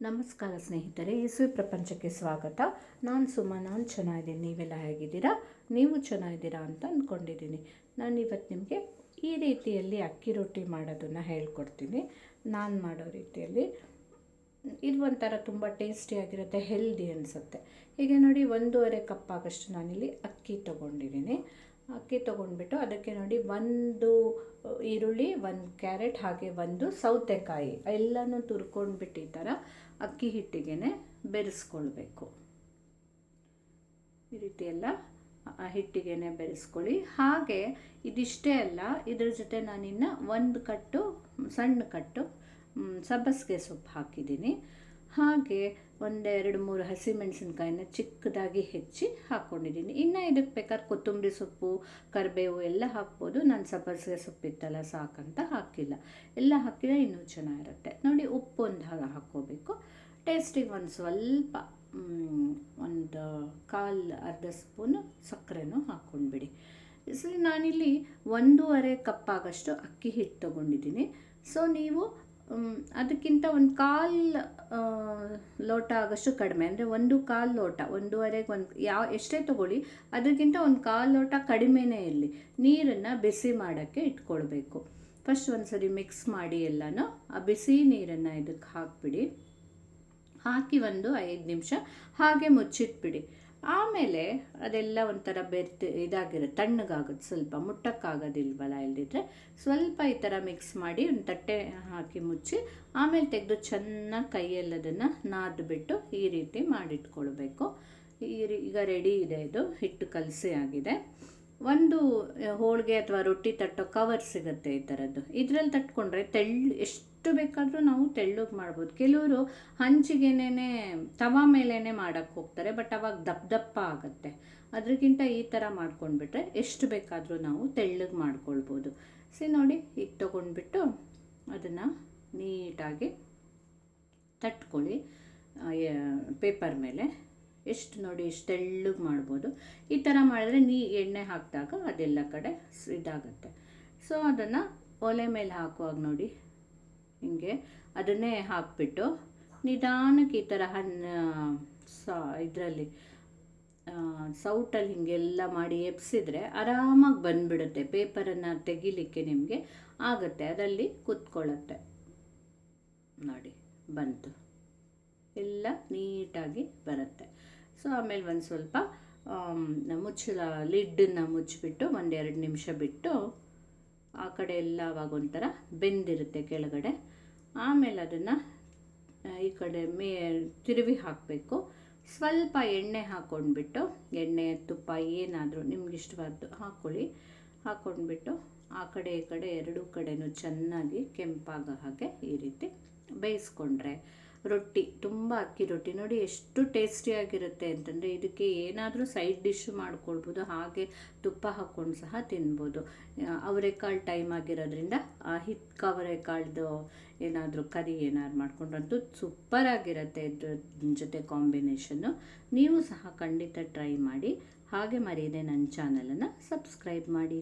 ನಮಸ್ಕಾರ ಸ್ನೇಹಿತರೆ, ಯೇಸು ಪ್ರಪಂಚಕ್ಕೆ ಸ್ವಾಗತ. ನಾನು ಸುಮಾ. ನಾನು ಚೆನ್ನಾಗಿದ್ದೀನಿ. ನೀವೆಲ್ಲ ಹೇಗಿದ್ದೀರಾ? ನೀವು ಚೆನ್ನಾಗಿದ್ದೀರಾ ಅಂತ ಅಂದ್ಕೊಂಡಿದ್ದೀನಿ. ನಾನು ಇವತ್ತು ನಿಮಗೆ ಈ ರೀತಿಯಲ್ಲಿ ಅಕ್ಕಿ ರೊಟ್ಟಿ ಮಾಡೋದನ್ನು ಹೇಳ್ಕೊಡ್ತೀನಿ. ನಾನು ಮಾಡೋ ರೀತಿಯಲ್ಲಿ ಇದು ಒಂಥರ ತುಂಬ ಟೇಸ್ಟಿಯಾಗಿರುತ್ತೆ, ಹೆಲ್ದಿ ಅನಿಸುತ್ತೆ. ಹೀಗೆ ನೋಡಿ, 1.5 ಕಪ್ ಆಗೋಷ್ಟು ನಾನಿಲ್ಲಿ ಅಕ್ಕಿ ತೊಗೊಂಡಿದ್ದೀನಿ. ಅಕ್ಕಿ ತೊಗೊಂಡ್ಬಿಟ್ಟು ಅದಕ್ಕೆ ನೋಡಿ 1 ಈರುಳ್ಳಿ, 1 ಕ್ಯಾರೆಟ್, ಹಾಗೆ 1 ಸೌತೆಕಾಯಿ ಎಲ್ಲನೂ ತುರ್ಕೊಂಡ್ಬಿಟ್ಟು ಈ ಥರ ಅಕ್ಕಿ ಹಿಟ್ಟಿಗೆ ಬೆರೆಸ್ಕೊಳ್ಬೇಕು. ಈ ರೀತಿ ಎಲ್ಲ ಹಿಟ್ಟಿಗೆ ಬೆರೆಸ್ಕೊಳ್ಳಿ. ಹಾಗೆ ಇದಿಷ್ಟೇ ಅಲ್ಲ, ಇದ್ರ ಜೊತೆ ನಾನಿನ್ನು 1 ಸಣ್ಣ ಕಟ್ಟು ಸಬ್ಬಸಿಗೆ ಸೊಪ್ಪು ಹಾಕಿದ್ದೀನಿ. ಹಾಗೆ 1-2-3 ಹಸಿಮೆಣಸಿನ್ಕಾಯಿನ ಚಿಕ್ಕದಾಗಿ ಹೆಚ್ಚಿ ಹಾಕ್ಕೊಂಡಿದ್ದೀನಿ. ಇನ್ನು ಇದಕ್ಕೆ ಬೇಕಾದ್ರೆ ಕೊತ್ತಂಬರಿ ಸೊಪ್ಪು, ಕರಿಬೇವು ಎಲ್ಲ ಹಾಕ್ಬೋದು. ನಾನು ಸಬ್ಬಸಿಗೆ ಸೊಪ್ಪಿತ್ತಲ್ಲ ಸಾಕಂತ ಹಾಕಿಲ್ಲ. ಎಲ್ಲ ಹಾಕಿದರೆ ಇನ್ನೂ ಚೆನ್ನಾಗಿರುತ್ತೆ. ನೋಡಿ, ಉಪ್ಪು ಒಂದು ಹಾಕ್ಕೋಬೇಕು. ಟೇಸ್ಟಿಗೆ ಒಂದು ಸ್ವಲ್ಪ ಒಂದು ಅರ್ಧ ಸ್ಪೂನು ಸಕ್ಕರೆನೂ ಹಾಕ್ಕೊಂಡ್ಬಿಡಿ. ನಾನಿಲ್ಲಿ 1.5 ಕಪ್ ಆಗೋಷ್ಟು ಅಕ್ಕಿ ಹಿಟ್ಟು ತೊಗೊಂಡಿದ್ದೀನಿ. ಸೊ ನೀವು ಅದಕ್ಕಿಂತ 1/4 ಲೋಟ ಆಗೋಷ್ಟು ಕಡಿಮೆ, ಅಂದರೆ 1/4 ಲೋಟ, 1.5 ಎಷ್ಟೇ ತೊಗೊಳ್ಳಿ, ಅದಕ್ಕಿಂತ 1/4 ಲೋಟ ಕಡಿಮೆನೇ ಇರಲಿ. ನೀರನ್ನು ಬಿಸಿ ಮಾಡೋಕ್ಕೆ ಇಟ್ಕೊಳ್ಬೇಕು. ಫಸ್ಟ್ ಒಂದು ಸರಿ ಮಿಕ್ಸ್ ಮಾಡಿ ಎಲ್ಲನೂ ಆ ಬಿಸಿ ನೀರನ್ನು ಇದಕ್ಕೆ ಹಾಕಿಬಿಡಿ. ಹಾಕಿ 5 ನಿಮಿಷ ಹಾಗೆ ಮುಚ್ಚಿಟ್ಬಿಡಿ. ಆಮೇಲೆ ಅದೆಲ್ಲ ಒಂಥರ ಇದಾಗಿರುತ್ತೆ, ತಣ್ಣಗಾಗುತ್ತೆ. ಸ್ವಲ್ಪ ಮುಟ್ಟಕ್ಕಾಗೋದಿಲ್ವಲ್ಲ, ಇಲ್ಲದಿದ್ದರೆ ಸ್ವಲ್ಪ ಈ ಥರ ಮಿಕ್ಸ್ ಮಾಡಿ ಒಂದು ತಟ್ಟೆ ಹಾಕಿ ಮುಚ್ಚಿ ಆಮೇಲೆ ತೆಗೆದು ಚೆನ್ನಾಗಿ ಕೈಯೆಲ್ಲದನ್ನು ನಾದ್ಬಿಟ್ಟು ಈ ರೀತಿ ಮಾಡಿಟ್ಕೊಳ್ಬೇಕು. ಈಗ ರೆಡಿ ಇದೆ, ಇದು ಹಿಟ್ಟು ಕಲಸಿ ಆಗಿದೆ. ಒಂದು ಹೋಳಿಗೆ ಅಥವಾ ರೊಟ್ಟಿ ತಟ್ಟೋ ಕವರ್ ಸಿಗುತ್ತೆ ಈ ಥರದ್ದು. ಇದರಲ್ಲಿ ತಟ್ಕೊಂಡ್ರೆ ಎಷ್ಟು ಬೇಕಾದರೂ ನಾವು ತೆಳ್ಳಗೆ ಮಾಡ್ಬೋದು. ಕೆಲವರು ಹಂಚಿಗೆನೇ ತವಾ ಮೇಲೇ ಮಾಡೋಕ್ಕೆ ಹೋಗ್ತಾರೆ, ಬಟ್ ಅವಾಗ ದಪ್ಪ ಆಗುತ್ತೆ. ಅದಕ್ಕಿಂತ ಈ ಥರ ಮಾಡ್ಕೊಂಡ್ಬಿಟ್ರೆ ಎಷ್ಟು ಬೇಕಾದರೂ ನಾವು ತೆಳ್ಳಗೆ ಮಾಡ್ಕೊಳ್ಬೋದು. ನೋಡಿ, ಈಗ ತೊಗೊಂಡ್ಬಿಟ್ಟು ಅದನ್ನು ನೀಟಾಗಿ ತಟ್ಕೊಳ್ಳಿ ಪೇಪರ್ ಮೇಲೆ. ಎಷ್ಟು ನೋಡಿ, ಇಷ್ಟು ತೆಳ್ಳಗೆ ಮಾಡ್ಬೋದು. ಈ ಥರ ಮಾಡಿದ್ರೆ ಎಣ್ಣೆ ಹಾಕಿದಾಗ ಅದೆಲ್ಲ ಕಡೆ ಇದಾಗುತ್ತೆ. ಸೊ ಅದನ್ನು ಒಲೆ ಮೇಲೆ ಹಾಕುವಾಗ ನೋಡಿ, ಹಿಂಗೆ ಅದನ್ನೇ ಹಾಕಿಬಿಟ್ಟು ನಿಧಾನಕ್ಕೆ ಈ ಥರ ಇದರಲ್ಲಿ ಸೌಟಲ್ಲಿ ಹಿಂಗೆಲ್ಲ ಮಾಡಿ ಎಪ್ಸಿದ್ರೆ ಆರಾಮಾಗಿ ಬಂದುಬಿಡುತ್ತೆ. ಪೇಪರನ್ನು ತೆಗಿಲಿಕ್ಕೆ ನಿಮಗೆ ಆಗುತ್ತೆ, ಅದರಲ್ಲಿ ಕೂತ್ಕೊಳ್ಳುತ್ತೆ. ನೋಡಿ, ಬಂತು, ಎಲ್ಲ ನೀಟಾಗಿ ಬರುತ್ತೆ. ಸೊ ಆಮೇಲೆ ಒಂದು ಸ್ವಲ್ಪ ಲಿಡ್ಡನ್ನು ಮುಚ್ಚಿಬಿಟ್ಟು 1-2 ನಿಮಿಷ ಬಿಟ್ಟು ಆ ಕಡೆ ಎಲ್ಲ ಅವಾಗ ಒಂಥರ ಬೆಂದಿರುತ್ತೆ ಕೆಳಗಡೆ. ಆಮೇಲೆ ಅದನ್ನು ಈ ಕಡೆ ತಿರುವಿ ಹಾಕಬೇಕು. ಸ್ವಲ್ಪ ಎಣ್ಣೆ ಹಾಕ್ಕೊಂಡ್ಬಿಟ್ಟು, ಎಣ್ಣೆ ತುಪ್ಪ ಏನಾದರೂ ನಿಮ್ಗೆ ಇಷ್ಟವಾದ್ದು ಹಾಕ್ಕೊಳ್ಳಿ. ಹಾಕ್ಕೊಂಡ್ಬಿಟ್ಟು ಆ ಕಡೆ ಈ ಕಡೆ ಎರಡೂ ಕಡೆನೂ ಚೆನ್ನಾಗಿ ಕೆಂಪಾಗೋ ಹಾಗೆ ಈ ರೀತಿ ಬೇಯಿಸ್ಕೊಂಡ್ರೆ ರೊಟ್ಟಿ, ತುಂಬ ಅಕ್ಕಿ ರೊಟ್ಟಿ ನೋಡಿ ಎಷ್ಟು ಟೇಸ್ಟಿಯಾಗಿರುತ್ತೆ ಅಂತಂದರೆ, ಇದಕ್ಕೆ ಏನಾದರೂ ಸೈಡ್ ಡಿಶ್ ಮಾಡ್ಕೊಳ್ಬೋದು. ಹಾಗೆ ತುಪ್ಪ ಹಾಕ್ಕೊಂಡು ಸಹ ತಿನ್ಬೋದು. ಅವರೆಕಾಳು ಟೈಮ್ ಆಗಿರೋದ್ರಿಂದ ಆ ಅವರೆಕಾಳ್ದು ಏನಾದರೂ ಕರಿ ಏನಾದ್ರು ಮಾಡ್ಕೊಂಡ್ರಂತೂ ಸೂಪರಾಗಿರುತ್ತೆ. ಇದ್ರ ಜೊತೆ ಕಾಂಬಿನೇಷನ್ನು ನೀವು ಸಹ ಖಂಡಿತ ಟ್ರೈ ಮಾಡಿ. ಹಾಗೆ ಮರೀದೆ ನನ್ನ ಚಾನಲನ್ನು ಸಬ್ಸ್ಕ್ರೈಬ್ ಮಾಡಿ.